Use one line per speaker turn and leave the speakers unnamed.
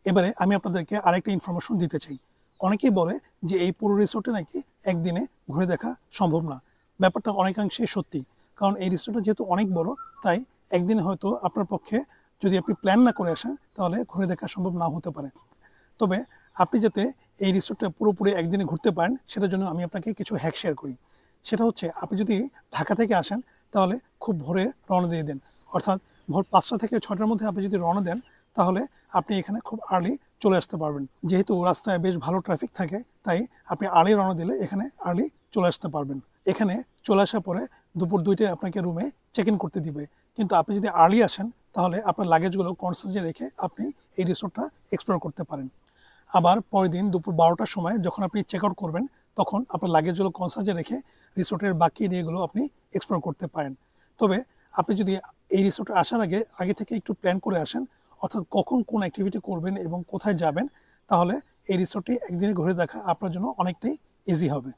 এবারে আমি আপনাদেরকে আরেকটা ইনফরমেশন দিতে চাই। অনেকেই বলে যে এই পুরো রিসোর্টে নাকি একদিনে ঘুরে দেখা সম্ভব না। ব্যাপারটা অনেকাংশেই সত্যি। কারণ এই রিসোর্টটা যেহেতু অনেক বড়, তাই একদিনে হয়তো আপনার পক্ষে যদি আপনি প্ল্যান না করে আসেন তাহলে ঘুরে দেখা সম্ভব নাও হতে পারে। তবে আপনি যাতে এই রিসোর্টটা পুরোপুরি একদিনে ঘুরতে পারেন সেটার জন্য আমি আপনাকে কিছু হ্যাক শেয়ার করি। সেটা হচ্ছে, আপনি যদি ঢাকা থেকে আসেন তাহলে খুব ভোরে রওনা দিয়ে দেন। অর্থাৎ ভোর ৫টা থেকে ৬টার মধ্যে আপনি যদি রওনা দেন তাহলে আপনি এখানে খুব আর্লি চলে আসতে পারবেন। যেহেতু রাস্তায় বেশ ভালো ট্রাফিক থাকে, তাই আপনি আর্লি রওনা দিলে এখানে আর্লি চলে আসতে পারবেন। এখানে চলে আসার পরে দুপুর ২টায় আপনাকে রুমে চেক ইন করতে দিবে। কিন্তু আপনি যদি আর্লি আসেন তাহলে আপনার লাগেজগুলো কনসার্জে রেখে আপনি এই রিসোর্টটা এক্সপ্লোর করতে পারেন। আবার পরের দিন দুপুর ১২টার সময় যখন আপনি চেক আউট করবেন, তখন আপনার লাগেজগুলো কনসার্জে রেখে রিসোর্টের বাকি এরিয়াগুলো আপনি এক্সপ্লোর করতে পারেন। তবে আপনি যদি এই রিসোর্টে আসার আগে আগে থেকে একটু প্ল্যান করে আসেন, অর্থাৎ কখন কোন অ্যাক্টিভিটি করবেন এবং কোথায় যাবেন, তাহলে এই রিসোর্টটি একদিনে ঘুরে দেখা আপনার জন্য অনেকটাই ইজি হবে।